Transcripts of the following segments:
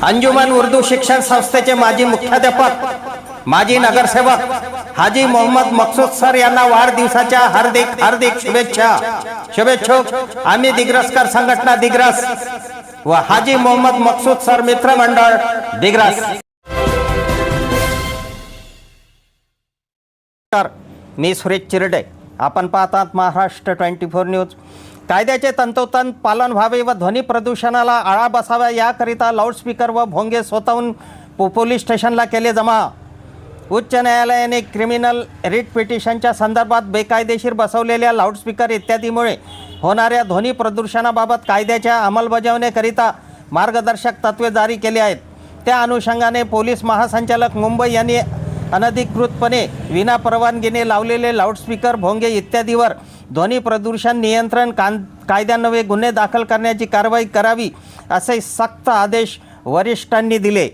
अंजुमन उर्दू शिक्षण संस्थेचे माजी मुख्याध्यापक माजी नगरसेवक हाजी मोहम्मद मकसूद सर यांना वाढदिवसाच्या हार्दिक शुभेच्छा। शुभेच्छुक आम्ही दिग्रसकर संघटना दिग्रस व हाजी मोहम्मद मकसूद सर मित्र मंडळ दिग्रस। मी सुरेश चिरडे, आपण पाहतात महाराष्ट्र 24 न्यूज। कायद्याचे तंतोतंत पालन व्हावे व ध्वनी प्रदूषणाला आळा बसावा याकरिता लाऊडस्पीकर व भोंगे स्वतःहून पोलीस स्टेशनला केले जमा। उच्च न्यायालयाने क्रिमिनल रिट पिटिशनच्या संदर्भात बेकायदेशीर बसवलेल्या लाऊडस्पीकर इत्यादीमुळे होणाऱ्या ध्वनी प्रदूषणाबाबत कायद्याच्या अंमलबजावणीकरिता मार्गदर्शक तत्त्वे जारी केली आहेत। त्या अनुषंगाने पोलीस महासंचालक मुंबई यांनी अनधिकृतपणे विनापरवानगीने लावलेले लाऊडस्पीकर भोंगे इत्यादीवर ध्वनी प्रदूषण नियंत्रण कायद्यान्वये गुन्हे दाखल करण्याची कारवाई करावी असे सक्त आदेश वरिष्ठांनी दिले।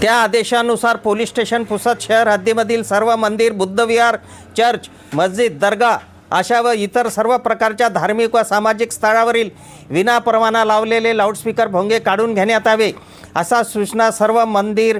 त्या आदेशानुसार पोलीस स्टेशन पुसद शहर हद्दीमधील सर्व मंदिर, बुद्धविहार, चर्च, मस्जिद, दर्गा अशा व इतर सर्व प्रकारच्या धार्मिक व सामाजिक स्थळावरील विनापरवाना लावलेले लाऊडस्पीकर भोंगे काढून घेण्यात यावे असा सूचना सर्व मंदिर,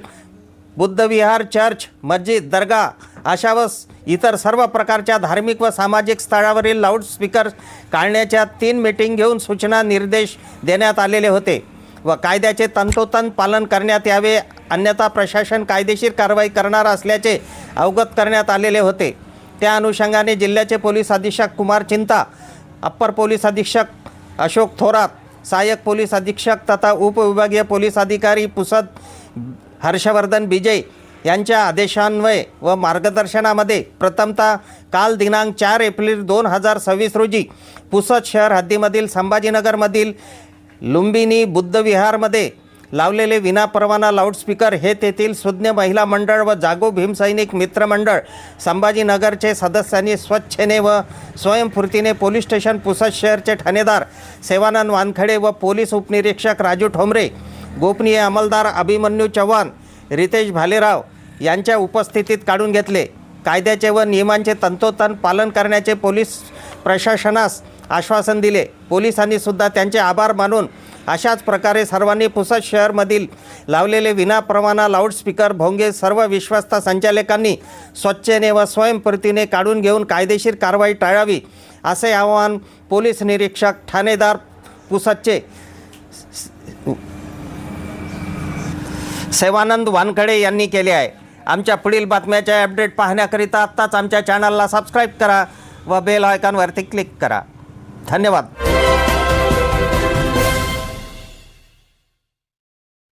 बुद्धविहार, चर्च, मस्जिद, दर्गा अशा व इतर सर्व प्रकारच्या धार्मिक व सामाजिक स्थळावरील लाऊडस्पीकर काढण्याच्या 3 मीटिंग घेऊन सूचना निर्देश देण्यात आलेले होते व कायद्याचे तंतोतंत पालन करण्यात यावे, अन्यथा प्रशासन कायदेशीर कारवाई करणार असल्याचे अवगत करण्यात आलेले होते। त्या अनुषंगाने जिल्ह्याचे पोलीस अधीक्षक कुमार चिंता, अप्पर पोलीस अधीक्षक अशोक थोरात, सहाय्यक पोलीस अधीक्षक तथा उपविभागीय पोलीस अधिकारी पुसद हर्षवर्धन विजय यांच्या आदेशान्वये व मार्गदर्शनामध्ये प्रथमतः काल दिनांक 4 एप्रिल 2026 रोजी पुसद शहर हद्दीमधील संभाजीनगरमधील लुंबिनी बुद्धविहारमध्ये लावलेले विनापरवाना लाऊडस्पीकर हे तेथील सुज्ञ महिला मंडळ व जागो भीमसैनिक मित्र मंडळ संभाजीनगरचे सदस्यांनी स्वच्छेने व स्वयंस्फूर्तीने पोलीस स्टेशन पुसद शहरचे ठाणेदार सेवानंद वानखडे व पोलीस उपनिरीक्षक राजू ठोंबरे, गोपनीय अंमलदार अभिमन्यू चव्हाण, रितेश भालेराव यांच्या उपस्थितीत काढून घेतले। कायद्याचे व नियमांचे तंतोतंत पालन करण्याचे पोलीस प्रशासनास आश्वासन दिले। पोलिसांनी सुद्धा त्यांचे आभार मानून अशाच प्रकारे सर्वांनी पुसद शहरमधील लावलेले विनापरवाना लाऊडस्पीकर भोंगे सर्व विश्वस्त संचालकांनी स्वच्छेने व स्वयंस्फूर्तीने काढून घेऊन कायदेशीर कारवाई टाळावी असे आवाहन पोलीस निरीक्षक ठाणेदार पुसदचे सेवानंद वानखडे यांनी केले आहे। आमच्या पुढील बातम्याचे अपडेट पाहण्याकरिता आत्ताच आमच्या चॅनलला सबस्क्राईब करा व बेल आयकॉनवरती क्लिक करा। धन्यवाद।